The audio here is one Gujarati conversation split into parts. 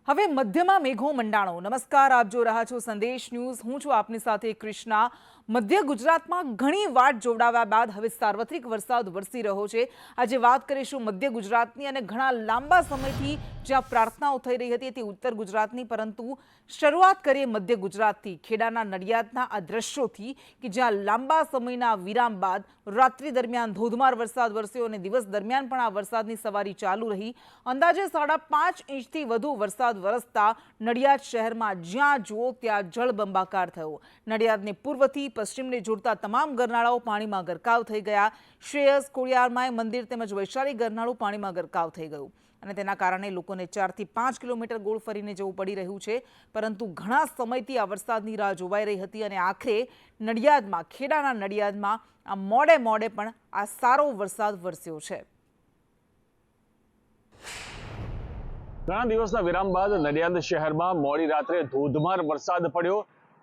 હવે મધ્યમાં મેઘો મંડાણો। નમસ્કાર, આપ જો રહ્યા છો સંદેશ ન્યૂઝ। હું છું આપની સાથે કૃષ્ણા। મધ્ય ગુજરાતમાં ઘણી વાટ જોડાવ્યા બાદ હવે સાર્વત્રિક વરસાદ વરસી રહ્યો છે। આજે વાત કરીશું મધ્ય ગુજરાતની અને ઘણા લાંબા સમયથી જ્યાં પ્રાર્થનાઓ થઈ રહી હતી તે ઉત્તર ગુજરાતની, પરંતુ શરૂઆત કરીએ મધ્ય ગુજરાતથી। ખેડાના નડિયાદના આ દ્રશ્યોથી કે જ્યાં લાંબા સમયના વિરામ બાદ રાત્રિ દરમિયાન ધોધમાર વરસાદ વરસ્યો અને દિવસ દરમિયાન પણ આ વરસાદની સવારી ચાલુ રહી। અંદાજે 5.5 ઇંચથી વધુ વરસાદ વરસતા નડિયાદ શહેરમાં જ્યાં જુઓ ત્યાં જળબંબાકાર થયો। નડિયાદને પૂર્વથી પશ્ચિમને જોડતા તમામ ગરનાળાઓ પાણીમાં ગરકાવ થઈ ગયા। શ્રેયસ કોળિયારમાય મંદિર તેમજ વૈશાળી ગરનાળું પાણીમાં ગરકાવ થઈ ગયું અને તેના કારણે લોકોને 4 થી 5 કિલોમીટર ગોળ ફરીને જવું પડી રહ્યું છે। પરંતુ ઘણા સમયથી આ વરસાદની રાહ જોવાઈ રહી હતી અને આખરે નડિયાદમાં, ખેડાના નડિયાદમાં આ મોડે મોડે પણ આ સારો વરસાદ વરસ્યો છે। ઘણા દિવસના વિરામ બાદ નડિયાદ શહેરમાં મોડી રાત્રે ધોધમાર વરસાદ પડ્યો।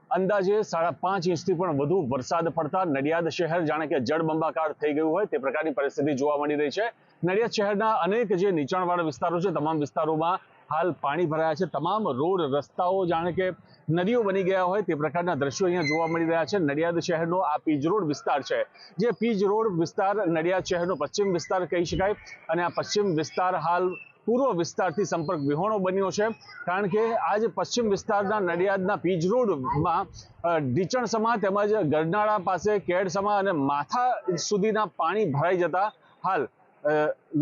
અંદાજે 5.5 ઇંચથી પણ વધુ વરસાદ પડતા નડિયાદ શહેર જાણે કે જળબંબાકાર થઈ ગયું હોય તે પ્રકારની પરિસ્થિતિ જોવા મળી રહી છે। નડિયાદ શહેરના અનેક જે નીચાણવાળા વિસ્તારો છે તમામ વિસ્તારોમાં હાલ પાણી ભરાયા છે। તમામ રોડ રસ્તાઓ જાણે કે નદીઓ બની ગયા હોય તે પ્રકારના દ્રશ્યો અહીંયા જોવા મળી રહ્યા છે। નડિયાદ શહેરનો આ પીજ રોડ વિસ્તાર છે, જે પીજ રોડ વિસ્તાર નડિયાદ શહેરનો પશ્ચિમ વિસ્તાર કહી શકાય અને આ પશ્ચિમ વિસ્તાર હાલ પૂર્વ વિસ્તારથી સંપર્ક વિહોણો બન્યો છે। કારણ કે આજ પશ્ચિમ વિસ્તારના નડિયાદના પીજ રોડમાં ઢીચણસમા તેમજ ગરનાળા પાસે કેડસમા અને માથા સુધીના પાણી ભરાઈ જતા હાલ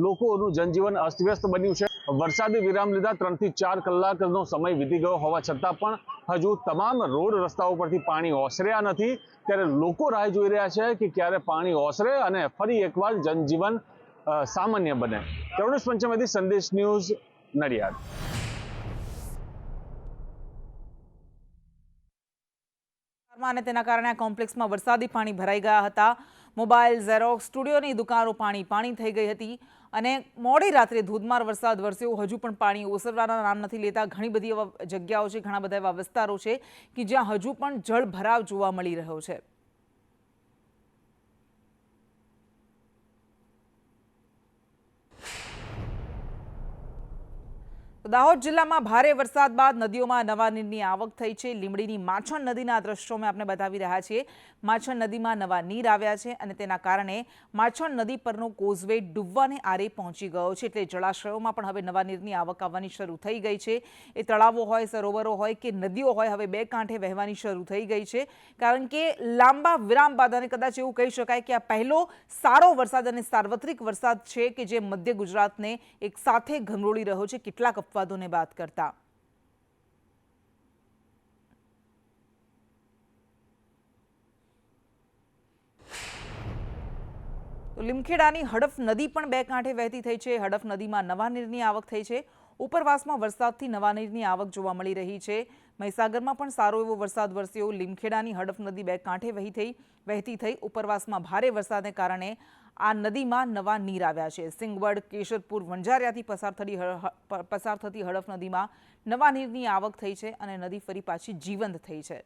લોકોનું જનજીવન અસ્તવ્યસ્ત બન્યું છે। વરસાદી વિરામ લીધા 3 થી 4 કલાકનો સમય વીતી ગયો હોવા છતાં પણ હજુ તમામ રોડ રસ્તાઓ પરથી પાણી ઓસર્યા નથી। ત્યારે લોકો રાહ જોઈ રહ્યા છે કે ક્યારે પાણી ઓસરે અને ફરી એકવાર જનજીવન સામાન્ય બને। કરુણેશ પંચમેથી સંદેશ ન્યૂઝ, નડિયાદ। અને તેના કારણે આ કોમ્પ્લેક્સમાં વરસાદી પાણી ભરાઈ ગયા હતા। મોબાઈલ, ઝેરોક્સ, સ્ટુડિયોની દુકાનો પાણી થઈ ગઈ હતી અને મોડી રાત્રે ધોધમાર વરસાદ વરસ્યો। હજુ પણ પાણી ઓસરવાના નામ નથી લેતા। ઘણી બધી એવા જગ્યાઓ છે, ઘણા બધા એવા વિસ્તારો છે કે જ્યાં હજુ પણ જળભરાવ જોવા મળી રહ્યો છે। દાહોદ જિલ્લામાં ભારે વરસાદ બાદ નદીઓમાં નવા નીરની આવક થઈ છે। લીંબડીની માછણ નદીના દ્રશ્યો મેં આપને બતાવી રહ્યા છીએ। માછણ નદીમાં નવા નીર આવ્યા છે અને તેના કારણે માછણ નદી પરનો કોઝવે ડૂબવાને આરે પહોંચી ગયો છે। એટલે જળાશયોમાં પણ હવે નવા નીરની આવક આવવાની શરૂ થઈ ગઈ છે। એ તળાવો હોય, સરોવરો હોય કે નદીઓ હોય, હવે બે કાંઠે વહેવાની શરૂ થઈ ગઈ છે। કારણ કે લાંબા વિરામ બાદ અને કદાચ એવું કહી શકાય કે આ પહેલો સારો વરસાદ અને સાર્વત્રિક વરસાદ છે કે જે મધ્ય ગુજરાતને એક સાથે ઘમરોળી રહ્યો છે કેટલાક अपवादों ने बात करता। तो લીમખેડાની હડફ નદી પણ બે કાંઠે વહેતી થઈ છે। હડફ નદીમાં નવા નીરની આવક થઈ છે। ઉપરવાસમાં વરસાદથી નવા નીરની આવક જોવા મળી રહી છે। મહીસાગરમાં પણ સારો એવો વરસાદ વરસ્યો। લીમખેડાની હડફ નદી બે કાંઠે વહેતી થઈ। ઉપરવાસમાં ભારે વરસાદને કારણે આ નદીમાં નવા નીર આવ્યા છે। સિંગવડ, કેશરપુર, વંજારિયાથી પસાર થતી હડફ નદીમાં નવા નીરની આવક થઈ છે અને નદી ફરી પાછી જીવંત થઈ છે।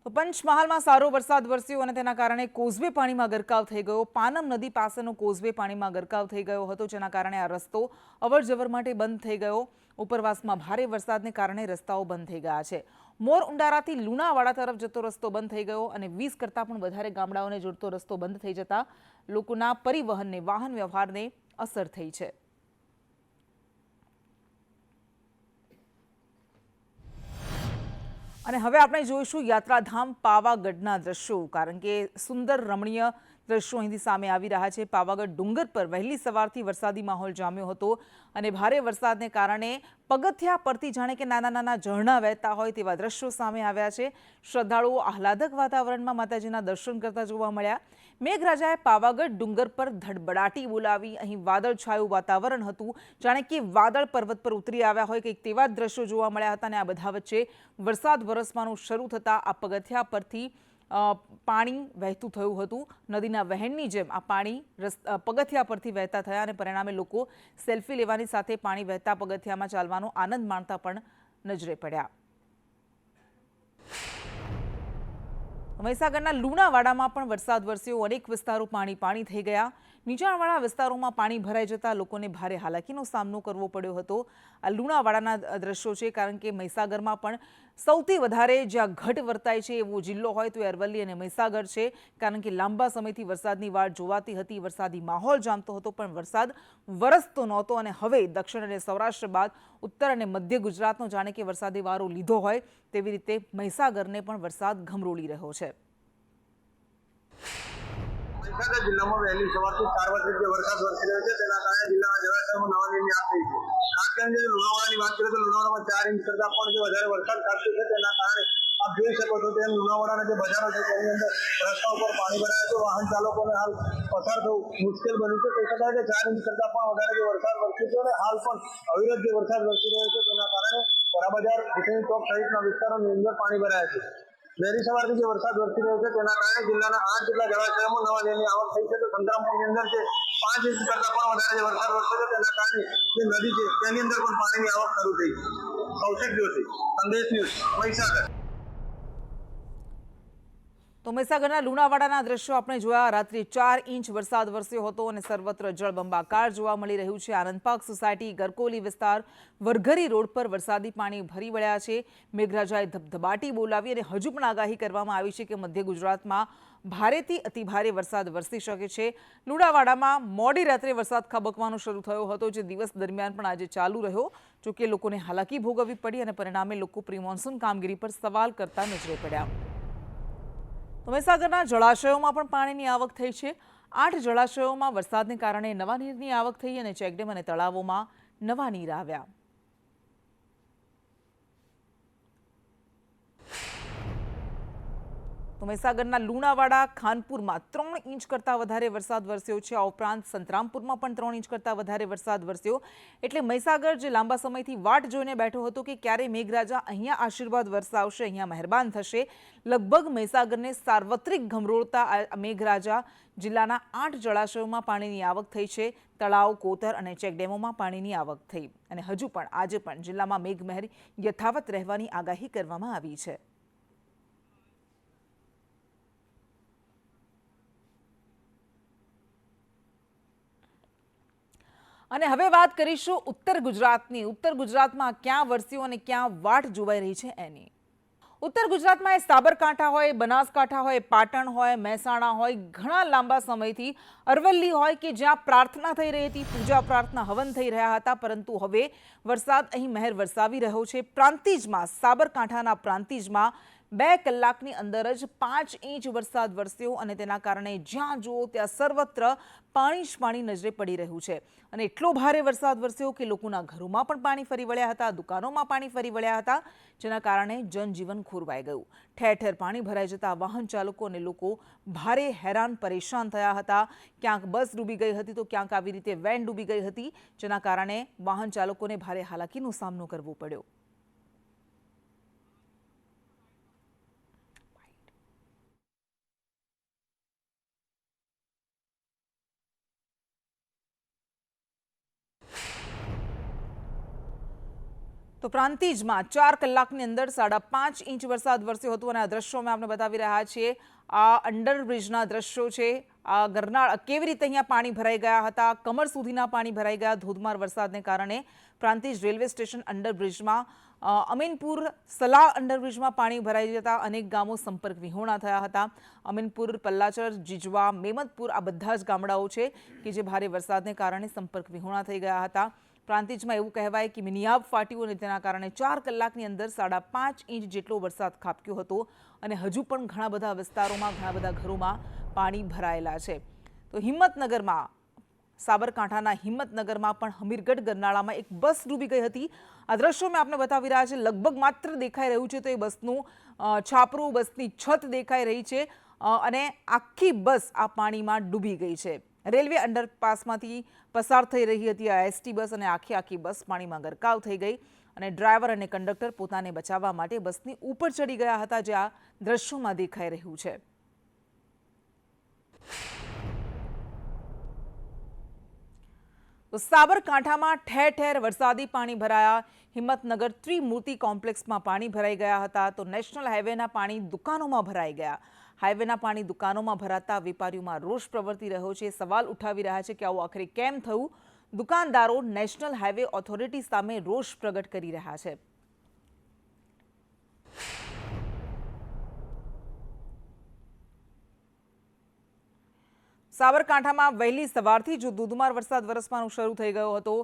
તો પંચમહાલમાં સારો વરસાદ વરસ્યો અને તેના કારણે કોઝવે પાણીમાં ગરકાવ થઈ ગયો। પાનમ નદી પાસેનો કોઝવે પાણીમાં ગરકાવ થઈ ગયો હતો, જેના કારણે આ રસ્તો અવરજવર માટે બંધ થઈ ગયો। ઉપરવાસમાં ભારે વરસાદને કારણે રસ્તાઓ બંધ થઈ ગયા છે। મોર ઉંડારાથી લુણાવાડા તરફ જતો રસ્તો બંધ થઈ ગયો અને 20 કરતાં પણ વધારે ગામડાઓને જોડતો રસ્તો બંધ થઈ જતા લોકોના પરિવહનને, વાહન વ્યવહારને અસર થઈ છે। અને હવે આપણે જોઈશું યાત્રાધામ પાવાગઢના દ્રશ્યો, કારણ કે સુંદર રમણીય દ્રશ્યો અહીંથી સામે આવી રહ્યા છે। પાવાગઢ ડુંગર પર વહેલી સવારથી વરસાદી માહોલ જામ્યો હતો અને ભારે વરસાદને કારણે પગથિયા પરથી જાણે કે નાના નાના ઝરણા વહેતા હોય તેવા દ્રશ્યો સામે આવ્યા છે। શ્રદ્ધાળુઓ આહલાદક વાતાવરણમાં માતાજીના દર્શન કરતા જોવા મળ્યા। મેઘરાજાએ પાવાગઢ ડુંગર પર ધડબડાટી બોલાવી। અહીં વાદળછાયું વાતાવરણ હતું, જાણે કે વાદળ પર્વત પર ઉતરી આવ્યા હોય કંઈક તેવા જ દ્રશ્યો જોવા મળ્યા હતા। અને આ બધા વચ્ચે વરસાદ વરસવાનું શરૂ થતાં આ પગથિયા પરથી પાણી વહેતું થયું હતું। નદીના વહેણની જેમ આ પાણી પગથિયા પરથી વહેતા થયા અને પરિણામે લોકો સેલ્ફી લેવાની સાથે પાણી વહેતા પગથિયામાં ચાલવાનો આનંદ માણતા પણ નજરે પડ્યા। મહીસાગરના લુણાવાડામાં પણ વરસાદ વરસ્યો। અનેક વિસ્તારો પાણી થઈ ગયા। નીચાણવાળા વિસ્તારોમાં પાણી ભરાઈ જતા લોકોને ભારે હાલાકીનો સામનો કરવો પડ્યો હતો। આ લુણાવાડાના દ્રશ્યો છે, કારણ કે મહીસાગરમાં પણ સૌથી વધારે જ્યાં ઘટ વર્તાય છે એવો જિલ્લો હોય તો એ અરવલ્લી અને મહીસાગર છે, કારણ કે લાંબા સમયથી વરસાદની વાટ જોવાતી હતી, વરસાદી માહોલ જામતો હતો, પણ વરસાદ વરસતો નહોતો। અને હવે દક્ષિણ અને સૌરાષ્ટ્ર બાદ ઉત્તર અને મધ્ય ગુજરાતનો જાણે કે વરસાદી વારો લીધો હોય તેવી રીતે મહીસાગરને પણ વરસાદ ઘમરોળી રહ્યો છે। મહીસાગર જિલ્લામાં વહેલી સવારથી 4 વાગ્યાથી જે વરસાદ વરસી રહ્યો છે તેના કારણે જિલ્લાના જળાશયોમાં નવા નીરની આગ થઈ છે। ખાસ કરીને જો લુણાવાડાની વાત કરીએ તો લુણાવાડામાં 4 ઇંચ કરતાં પણ જે વધારે વરસાદ ખાબક્યો છે તેના કારણે આપ જોઈ શકો છો તેમ લુણાવાડાના જે બજારો છે તેની અંદર રસ્તા ઉપર પાણી ભરાયા છે। વાહન ચાલકોને હાલ પસાર થવું મુશ્કેલ બન્યું છે। કહી શકાય કે 4 ઇંચ કરતાં પણ વધારે જે વરસાદ વરસ્યો છે અને હાલ પણ અવિરત જે વરસાદ વરસી રહ્યો છે તેના કારણે વડાબજાર, ભૂસણી ચોક સહિતના વિસ્તારોની અંદર પાણી ભરાયા છે। વહેલી સવારથી જે વરસાદ વરસી રહ્યો છે તેના કારણે જિલ્લાના 8 જેટલા જળાશયોમાં નવા નીરની આવક થઈ છે। તો સંતરામપુરની અંદર જે 5 ઇંચ કરતાં પણ વધારે જે વરસાદ વરસ્યો છે તેના કારણે જે નદી છે તેની અંદર પણ પાણીની આવક શરૂ થઈ છે। કૌશિક જોશી, સંદેશ ન્યૂઝ, મહીસાગર। તો મહીસાગરના લુણાવાડાના દ્રશ્યો આપણે જોયા। રાત્રે 4 ઇંચ વરસાદ વરસ્યો હતો અને સર્વત્ર જળબંબાકાર જોવા મળી રહ્યું છે। આનંદપાર્ક સોસાયટી, ગરકોલી વિસ્તાર, વરઘરી રોડ પર વરસાદી પાણી ભરી વળ્યા છે। મેઘરાજાએ ધબધબાટી બોલાવી અને હજુ પણ આગાહી કરવામાં આવી છે કે મધ્ય ગુજરાતમાં ભારેથી અતિભારે વરસાદ વરસી શકે છે। લુણાવાડામાં મોડી રાત્રે વરસાદ ખાબકવાનો શરૂ થયો હતો, જે દિવસ દરમિયાન પણ આજે ચાલુ રહ્યો। જોકે લોકોને હાલાકી ભોગવવી પડી અને પરિણામે લોકો પ્રી મોન્સૂન કામગીરી પર સવાલ કરતા નજરે પડ્યા। તો મહીસાગરના જળાશયોમાં પણ પાણીની આવક થઈ છે। 8 જળાશયોમાં વરસાદને કારણે નવા નીરની આવક થઈ અને ચેકડેમ અને તળાવોમાં નવા નીર આવ્યા। તો મહીસાગરના લુણાવાડા, ખાનપુરમાં 3 ઇંચ કરતાં વધારે વરસાદ વરસ્યો છે। આ ઉપરાંત સંતરામપુરમાં પણ 3 ઇંચ કરતાં વધારે વરસાદ વરસ્યો। એટલે મહીસાગર જે લાંબા સમયથી વાટ જોઈને બેઠો હતો કે ક્યારે મેઘરાજા અહીંયા આશીર્વાદ વરસાવશે, અહીંયા મહેરબાન થશે, લગભગ મહીસાગરને સાર્વત્રિક ઘમરોળતા આ મેઘરાજા જિલ્લાના 8 જળાશયોમાં પાણીની આવક થઈ છે। તળાવ, કોતર અને ચેકડેમોમાં પાણીની આવક થઈ અને હજુ પણ આજે પણ જિલ્લામાં મેઘમહેર યથાવત રહેવાની આગાહી કરવામાં આવી છે। અને હવે વાત કરીશું ઉત્તર ગુજરાતની। ઉત્તર ગુજરાતમાં ક્યાં વરસ્યું અને ક્યાં વાટ જોવાઈ રહી છે એની। ઉત્તર ગુજરાતમાં એ સાબરકાંઠા હોય, બનાસકાંઠા હોય, પાટણ હોય, મહેસાણા હોય, ઘણા લાંબા સમયથી અરવલ્લી હોય કે જ્યાં પ્રાર્થના થઈ રહી હતી, પૂજા પ્રાર્થના હવન થઈ રહ્યા હતા, પરંતુ હવે વરસાદ અહીં મહેર વરસાવી રહ્યો છે। પ્રાંતિજમાં, સાબરકાંઠાના પ્રાંતિજમાં 2 કલાકની અંદર જ 5 ઇંચ વરસાદ વરસ્યો અને તેના કારણે જ્યાં જુઓ ત્યાં સર્વત્ર પાણી જ પાણી નજરે પડી રહ્યું છે। અને એટલો ભારે વરસાદ વરસ્યો કે લોકોના ઘરોમાં પણ પાણી ફરી વળ્યા હતા, દુકાનોમાં પાણી ફરી વળ્યા હતા, જેના કારણે જનજીવન ખોરવાઈ ગયું। ઠેર ઠેર પાણી ભરાઈ જતા વાહન ચાલકો અને લોકો ભારે હેરાન પરેશાન થયા હતા। ક્યાંક બસ ડૂબી ગઈ હતી તો ક્યાંક આવી રીતે વેન ડૂબી ગઈ હતી, જેના કારણે વાહન ચાલકોને ભારે હાલાકીનો સામનો કરવો પડ્યો। તો પ્રાંતિજમાં 4 કલાકની અંદર 5.5 ઇંચ વરસાદ વરસ્યો હતો અને આ દ્રશ્યો અમે આપણે બતાવી રહ્યા છીએ। આ અંડરબ્રિજના દ્રશ્યો છે। આ ગરનાળ કેવી રીતે અહીંયા પાણી ભરાઈ ગયા હતા, કમર સુધીના પાણી ભરાઈ ગયા ધોધમાર વરસાદને કારણે। પ્રાંતિજ રેલવે સ્ટેશન અંડરબ્રિજમાં, અમીનપુર સલાહ અંડરબ્રિજમાં પાણી ભરાઈ જતા અનેક ગામો સંપર્ક વિહોણા થયા હતા। અમીનપુર, પલ્લાચર, જીજવા, મેમતપુર આ બધા જ ગામડાઓ છે કે જે ભારે વરસાદને કારણે સંપર્ક વિહોણા થઈ ગયા હતા। પ્રાંતિજમાં એવું કહેવાય કે મિનિયાબ ફાટ્યું અને તેના કારણે 4 કલાકની અંદર 5.5 ઇંચ જેટલો વરસાદ ખાબક્યો હતો અને હજુ પણ ઘણા બધા વિસ્તારોમાં, ઘણા બધા ઘરોમાં પાણી ભરાયેલા છે। તો હિંમતનગરમાં, સાબરકાંઠાના હિંમતનગરમાં પણ હમીરગઢ ગરનાળામાં એક બસ ડૂબી ગઈ હતી। આ દ્રશ્યો મેં આપને બતાવી રહ્યા છે। લગભગ માત્ર દેખાઈ રહ્યું છે તો એ બસનું છાપરું, બસની છત દેખાઈ રહી છે અને આખી બસ આ પાણીમાં ડૂબી ગઈ છે। રેલવે અંડરપાસમાંથી પસાર થઈ રહી હતી આ એસટી બસ અને આખી બસ પાણીમાં ગરકાવ થઈ ગઈ અને ડ્રાઈવર અને કંડક્ટર પોતાને બચાવવા માટે બસની ઉપર ચડી ગયા હતા, જે આ દ્રશ્યોમાં દેખાઈ રહ્યું છે। તો સાબરકાંઠામાં ઠેર ઠેર વરસાદી પાણી ભરાયા। હિંમતનગર ત્રિમૂર્તિ કોમ્પ્લેક્સમાં પાણી ભરાઈ ગયા હતા। તો નેશનલ હાઈવેના પાણી દુકાનોમાં ભરાઈ ગયા। હાઈવેના પાણી દુકાનોમાં ભરાતા વેપારીઓમાં રોષ પ્રવર્તી રહ્યો છે. સવાલ ઉઠાવી રહ્યા છે કે આવું આખરે કેમ થયું. દુકાનદારો નેશનલ હાઈવે ઓથોરિટી સામે રોષ પ્રગટ કરી રહ્યા છે. સાબરકાંઠામાં વહેલી સવારથી જ ધોધમાર વરસાદ વરસવાનો શરૂ થઈ ગયો હતો.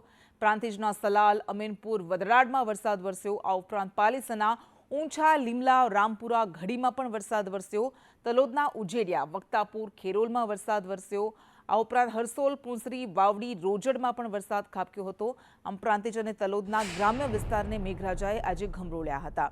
પ્રાંતિજના સલાલ, અમીનપુર, વદરાડમાં વરસાદ વરસ્યો. આ ઉપરાંત પાલીસના ઊંચા, લીમલા, રામપુરા, ઘડીમાં પણ વરસાદ વરસ્યો. તલોદના ઉજેડિયા, વક્તાપુર, ખેરોલમાં વરસાદ વરસ્યો. આ ઉપરાંત હરસોલ, પુંસરી, વાવડી, રોજડમાં પણ વરસાદ ખાબક્યો હતો. આમ પ્રાંતિજ અને તલોદના ગ્રામ્ય વિસ્તારને મેઘરાજાએ આજે ગમરોળ્યા હતા.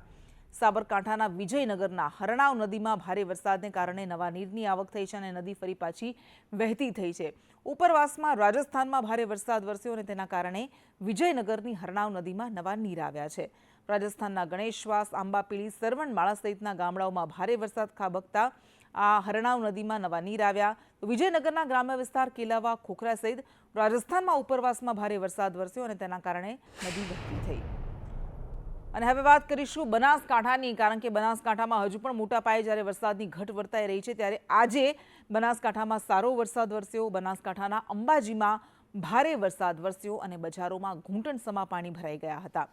સાબરકાંઠાના વિજયનગરના હરણાવ નદીમાં ભારે વરસાદને કારણે નવા નીરની આવક થઈ છે અને નદી ફરી પાછી વહેતી થઈ છે. ઉપરવાસમાં રાજસ્થાનમાં ભારે વરસાદ વરસ્યો અને તેના કારણે વિજયનગરની હરણાવ નદીમાં નવા નીર આવ્યા છે. રાજસ્થાનના ગણેશવાસ, આંબાપીળી, સરવણમાળા સહિતના ગામડાઓમાં ભારે વરસાદ ખાબકતા આ હરણાવ નદીમાં નવા નીર આવ્યા. તો વિજયનગરના ગ્રામ્ય વિસ્તાર કેલાવા, ખોખરા સહિત રાજસ્થાનમાં ઉપરવાસમાં ભારે વરસાદ વરસ્યો અને તેના કારણે નદી વહેતી થઈ. અને હવે વાત કરીશું બનાસકાંઠાની, કારણ કે બનાસકાંઠામાં હજુ પણ મોટા પાયે જ્યારે વરસાદની ઘટ વર્તાઈ રહી છે ત્યારે આજે બનાસકાંઠામાં સારો વરસાદ વરસ્યો. બનાસકાંઠાના અંબાજીમાં ભારે વરસાદ વરસ્યો અને બજારોમાં ઘૂંટણસમા પાણી ભરાઈ ગયા હતા.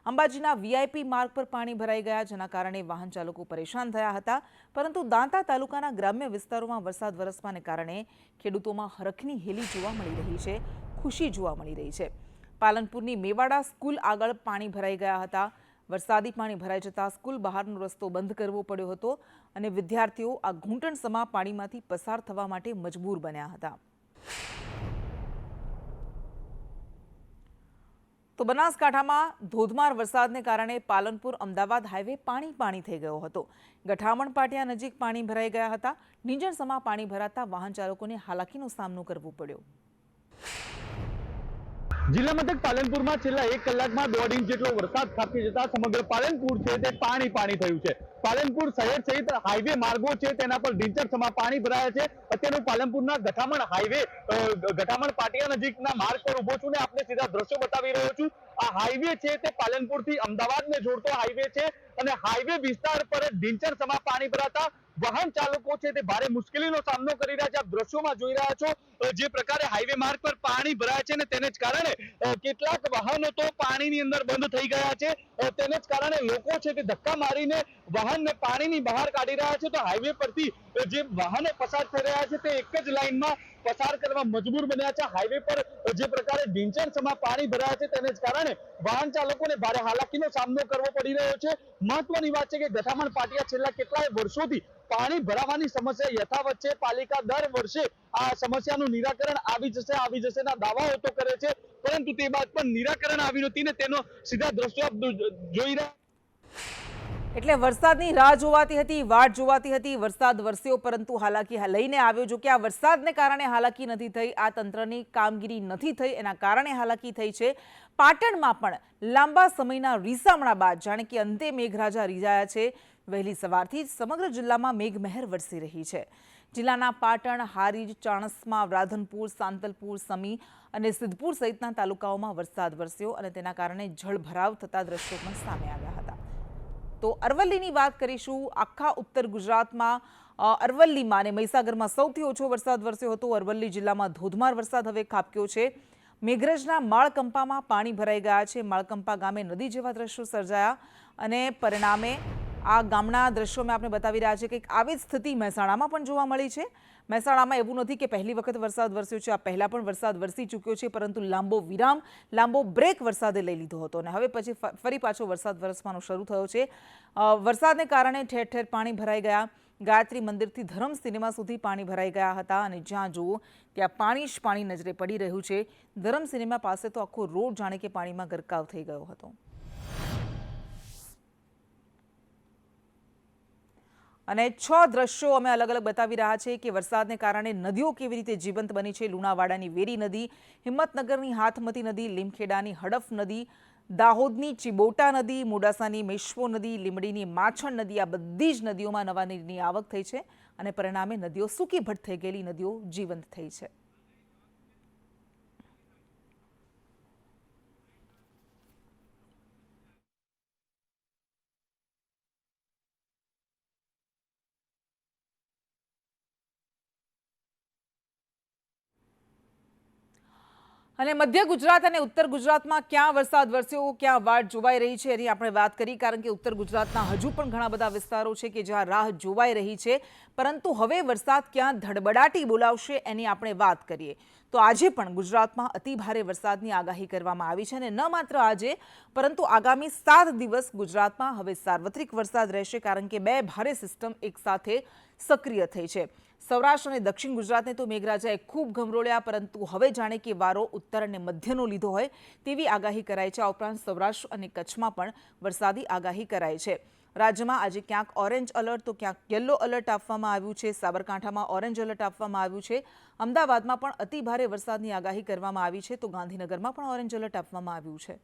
અંબાજીના વીઆઈપી માર્ગ પર પાણી ભરાઈ ગયા, જેના કારણે વાહન ચાલકો પરેશાન થયા હતા. પરંતુ દાંતા તાલુકાના ગ્રામ્ય વિસ્તારોમાં વરસાદ વરસવાને કારણે ખેડૂતોમાં હરખની હેલી જોવા મળી રહી છે, ખુશી જોવા મળી રહી છે. પાલનપુરની મેવાડા સ્કૂલ આગળ પાણી ભરાઈ ગયા હતા. વરસાદી પાણી ભરાઈ જતાં સ્કૂલ બહારનો રસ્તો બંધ કરવો પડ્યો હતો અને વિદ્યાર્થીઓ આ ઘૂંટણસમા પાણીમાંથી પસાર થવા માટે મજબૂર બન્યા હતા. તો બનાસકાંઠામાં ધોધમાર વરસાદને કારણે પાલનપુર અમદાવાદ હાઈવે પાણી થઈ ગયો હતો. ગઠામણ પાટિયા નજીક પાણી ભરાઈ ગયા હતા. નીંજણસમા પાણી ભરાતા વાહન ચાલકોને હાલાકીનો સામનો કરવો પડ્યો. જિલ્લા મથક પાલનપુરમાં છેલ્લા 1 કલાકમાં 1.5 ઇંચ જેટલો વરસાદ ખાબકી જતા સમગ્ર પાલનપુર છે તે પાણી થયું છે. પાલનપુર શહેર સહિત હાઈવે માર્ગો છે તેના પર ઢીંચણસમા પાણી ભરાયા છે. અત્યારે પાલનપુરના ગઠામણ હાઈવે, ગઠામણ પાટિયા નજીકના માર્ગ પર ઉભો છું ને આપને સીધા દ્રશ્યો બતાવી રહ્યો છું. આ હાઈવે છે તે પાલનપુરથી અમદાવાદને જોડતો હાઈવે છે અને હાઈવે વિસ્તાર પર ઢીંચણસમા પાણી ભરાતા વાહન ચાલકો છે તે ભારે મુશ્કેલીનો સામનો કરી રહ્યા છે. આપ દ્રશ્યોમાં જોઈ રહ્યા છો જે પ્રકારે હાઈવે માર્ગ પર પાણી ભરાય છે ને તેને જ કારણે કેટલાક વાહનો તો પાણીની અંદર બંધ થઈ ગયા છે. તેને જ કારણે લોકો છે તે ધક્કા મારીને વાહનને પાણીની બહાર કાઢી રહ્યા છે. તો હાઈવે પરથી જે વાહનો પસાર થઈ રહ્યા છે તે એક જ લાઈનમાં પસાર કરવા મજબૂર બન્યા છે. હાઈવે પર જે પ્રકારે ઢીંચણસમા પાણી ભરાયા છે તેને જ કારણે વાહન ચાલકોને ભારે હાલાકીનો સામનો કરવો પડી રહ્યો છે. મહત્વની વાત છે કે ગઠામણ પાટિયા છેલ્લા કેટલાય વર્ષોથી પાણી ભરાવાની સમસ્યા યથાવત છે. પાલિકા દર વર્ષે આ સમસ્યાનું નિરાકરણ આવી જશે ના દાવાઓ તો કરે છે, પરંતુ તે બાદ પણ નિરાકરણ આવ્યું નથી ને તેનો સીધા દ્રશ્યો જોઈ રહ્યા. એટલે વરસાદની રાહ જોવાતી હતી, વાટ જોવાતી હતી. વરસાદ વરસ્યો પરંતુ હાલાકી લઈને આવ્યો. જો કે આ વરસાદને કારણે હાલાકી નથી થઈ, આ તંત્રની કામગીરી નથી થઈ, એના કારણે હાલાકી થઈ છે. પાટણમાં પણ લાંબા સમયના રીસામણા બાદ જાણે કે અંતે મેઘરાજા રીઝાયા છે. વહેલી સવારથી જ સમગ્ર જિલ્લામાં મેઘમહેર વરસી રહી છે. જિલ્લાના પાટણ, હારીજ, ચાણસ્મા, રાધનપુર, સાંતલપુર, સમી અને સિદ્ધપુર સહિતના તાલુકાઓમાં વરસાદ વરસ્યો અને તેના કારણે જળભરાવ થતા દ્રશ્યો પણ સામે આવ્યા હતા. તો અરવલ્લીની વાત કરીશું. આખા ઉત્તર ગુજરાતમાં અરવલ્લીમાં અને મહીસાગરમાં સૌથી ઓછો વરસાદ વરસ્યો હતો. અરવલ્લી જિલ્લામાં ધોધમાર વરસાદ હવે ખાબક્યો છે. મેઘરજના માળકંપામાં પાણી ભરાઈ ગયા છે. માળકંપા ગામે નદી જેવા દ્રશ્યો સર્જાયા અને પરિણામે આ ગામના દ્રશ્યો મેં આપણે બતાવી રહ્યા છે કે આવી જ સ્થિતિ મહેસાણામાં પણ જોવા મળી છે. મહેસાણામાં એવું નથી કે પહેલી વખત વરસાદ વરસ્યો છે. આ પહેલા પણ વરસાદ વરસી ચૂક્યો છે, પરંતુ લાંબો વિરામ, લાંબો બ્રેક વરસાદે લઈ લીધો હતો અને હવે પછી ફરી પાછો વરસાદ વરસવાનો શરૂ થયો છે. વરસાદને કારણે ઠેર ઠેર પાણી ભરાઈ ગયા. ગાયત્રી મંદિરથી ધરમ સિનેમા સુધી પાણી ભરાઈ ગયા હતા અને જ્યાં જુઓ ત્યાં પાણી જ પાણી નજરે પડી રહ્યું છે. ધરમ સિનેમા પાસે તો આખો રોડ જાણે કે પાણીમાં ગરકાવ થઈ ગયો હતો. અને 6 દ્રશ્યો અમે અલગ અલગ બતાવી રહ્યા છે કે વરસાદને કારણે નદીઓ કેવી રીતે જીવંત બની છે. લુણાવાડાની વેરી નદી, હિંમતનગરની હાથમતી નદી, લીમખેડાની હડફ નદી, દાહોદની ચિબોટા નદી, મોડાસાની મેશ્વો નદી, લીમડીની માછણ નદી, આ બધી જ નદીઓમાં નવા નીરની આવક થઈ છે અને પરિણામે નદીઓ સૂકી ભટ થઈ ગયેલી નદીઓ જીવંત થઈ છે. અને મધ્ય ગુજરાત અને ઉત્તર ગુજરાતમાં ક્યાં વરસાદ વરસ્યો, ક્યાં વાટ જોવાઈ રહી છે એની આપણે વાત કરી, કારણ કે ઉત્તર ગુજરાતના હજુ પણ ઘણા બધા વિસ્તારો છે કે જ્યાં રાહ જોવાઈ રહી છે, પરંતુ હવે વરસાદ ક્યાં ધડબડાટી બોલાવશે એની આપણે વાત કરીએ તો આજે પણ ગુજરાતમાં અતિ ભારે વરસાદની આગાહી કરવામાં આવી છે અને ન માત્ર આજે પરંતુ આગામી 7 દિવસ ગુજરાતમાં હવે સાર્વત્રિક વરસાદ રહેશે, કારણ કે 2 ભારે સિસ્ટમ એકસાથે સક્રિય થઈ છે। સૌરાષ્ટ્ર અને દક્ષિણ ગુજરાતને તો મેઘરાજાએ ખૂબ ગમરોળ્યા, પરંતુ હવે જાણે કે વારો ઉત્તર અને મધ્યનો લીધો હોય તેવી આગાહી કરાઈ છે। આ ઉપરાંત સૌરાષ્ટ્ર અને કચ્છમાં પણ વરસાદી આગાહી કરાઈ છે। રાજ્યમાં આજે ક્યાંક ઓરેન્જ એલર્ટ તો ક્યાંક યલો એલર્ટ આપવામાં આવ્યું છે। સાબરકાંઠામાં ઓરેન્જ એલર્ટ આપવામાં આવ્યું છે। અમદાવાદમાં પણ અતિ ભારે વરસાદની આગાહી કરવામાં આવી છે, તો ગાંધીનગરમાં પણ ઓરેન્જ એલર્ટ આપવામાં આવ્યું છે।